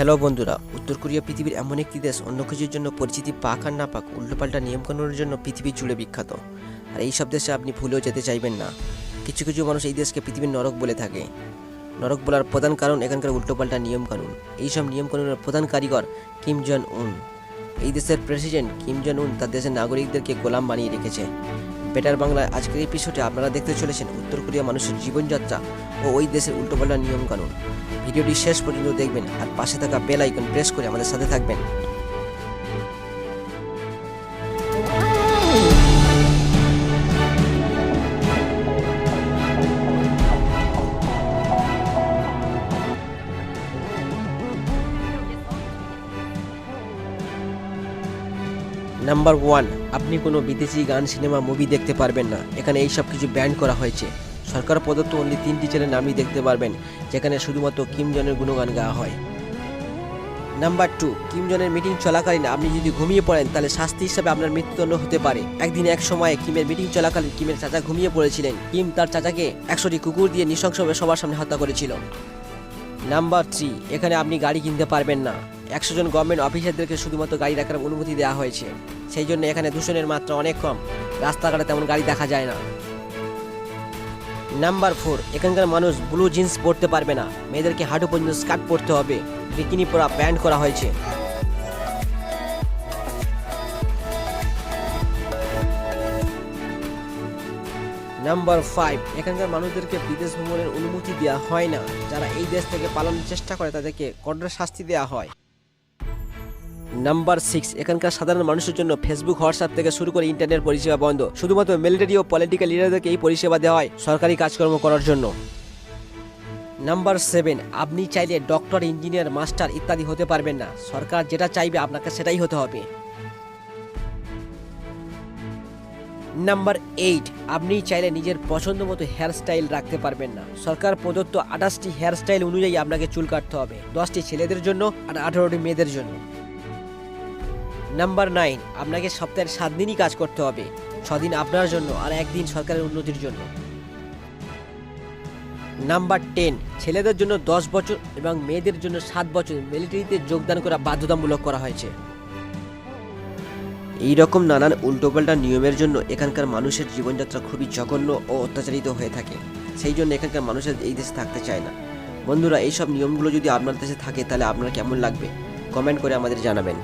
Hello বন্ধুরা, উত্তর Korea পৃথিবীর এমন একটি দেশ অন্য কিছুর জন্য পরিচিতি পাক আর না পাক উল্টোপাল্টা নিয়মকানুনের জন্য পৃথিবী জুড়ে বিখ্যাত। আর এই সব দেশে আপনি ভুলেও যেতে চাইবেন না। কিছু কিছু মানুষ এই দেশকে পৃথিবীর নরক বলে থাকে। নরক বলার প্রধান কারণ এখানকার উল্টোপাল্টা নিয়মকানুন। এইসব নিয়মকানুনের প্রধান কারিগর কিম জন উন। এই দেশের প্রেসিডেন্ট কিম জন উন তার দেশের নাগরিকদেরকে গোলাম বানিয়ে রেখেছে। বেটার বাংলায় আজকের এপিসোডে আপনারা দেখতে চলেছেন উত্তর কোরিয়া মানুষের জীবনযাত্রা ও ওই দেশের উল্টোপাল্টা নিয়মকানুন। ভিডিওটি শেষ পর্যন্ত দেখবেন আর পাশে থাকা বেল আইকন প্রেস করে আমাদের সাথে থাকবেন। নাম্বার 1, আপনি কোনো বিদেশি গান, সিনেমা, মুভি দেখতে পারবেন না। এখানে এই সব কিছু ব্যান করা হয়েছে। সরকার প্রদত্ত অনলি 3টি চ্যানেল আপনি দেখতে পারবেন, যেখানে শুধুমাত্র কিম জনের গুণগান গাওয়া হয়। নাম্বার 2, কিম জনের মিটিং চলাকালীন আপনি যদি ঘুমিয়ে পড়েন তাহলে শাস্তি হিসাবে আপনার মৃত্যুদণ্ড হতে পারে। একদিন এক সময়ে কিমের মিটিং চলাকালীন কিমের চাচা ঘুমিয়ে পড়েছিলেন। কিম তার চাচাকে 100টি কুকুর দিয়ে নৃশংসভাবে সবার সামনে হত্যা করেছিল। নাম্বার 3, এখানে আপনি গাড়ি কিনতে পারবেন না। 100 জন গভর্নমেন্ট অফিসারদেরকে শুধুমাত্র গাড়ি রাখার অনুমতি দেওয়া হয়েছে। সেই জন্য এখানে দূষণের মাত্রা অনেক কম, রাস্তাঘাটে তেমন গাড়ি দেখা যায় না। নাম্বার 4, এখানকার মানুষ ব্লু জিন্স পরতে পারবে না। মেয়েদেরকে হাঁটু পর্যন্ত স্কার্ট পরতে হবে। বিকিনি পরা ব্যান করা হয়েছে। নাম্বার 5, এখানকার মানুষদেরকে বিদেশ ভ্রমণের অনুমতি দেওয়া হয় না। যারা এই দেশ থেকে পালানোর চেষ্টা করে তাদেরকে কঠোর শাস্তি দেওয়া হয়। নাম্বার 6, এখানকার সাধারণ মানুষের জন্য ফেসবুক, হোয়াটসঅ্যাপ থেকে শুরু করে ইন্টারনেট পরিষেবা বন্ধ। শুধুমাত্র মিলিটারি ও পলিটিক্যাল লিডারদেরকে এই পরিষেবা দেওয়া হয় সরকারি কাজকর্ম করার জন্য। নাম্বার 7, আপনি চাইলে ডক্টর, ইঞ্জিনিয়ার, মাস্টার ইত্যাদি হতে পারবেন না। সরকার যেটা চাইবে আপনাকে সেটাই হতে হবে। নাম্বার 8, আপনি চাইলে নিজের পছন্দ মতো হেয়ার স্টাইল রাখতে পারবেন না। সরকার প্রদত্ত 28টি হেয়ার স্টাইল অনুযায়ী আপনাকে চুল কাটতে হবে। 10টি ছেলেদের জন্য আর 18টি মেয়েদের জন্য। নাম্বার 9, আপনাকে সপ্তাহের 7 দিনই কাজ করতে হবে। 6 দিন আপনার জন্য আর 1 দিন সরকারের উন্নতির জন্য। নাম্বার 10, ছেলেদের জন্য 10 বছর এবং মেয়েদের জন্য 7 বছর মিলিটারিতে যোগদান করা বাধ্যতামূলক করা হয়েছে। এই রকম নানান উল্টোপাল্টা নিয়মের জন্য এখানকার মানুষের জীবনযাত্রা খুবই জঘন্য ও অত্যাচারিত হয়ে থাকে। সেই জন্য এখানকার মানুষের এই দেশে থাকতে চায় না। বন্ধুরা, এইসব নিয়মগুলো যদি আপনার দেশে থাকে তাহলে আপনার কেমন লাগবে কমেন্ট করে আমাদের জানাবেন।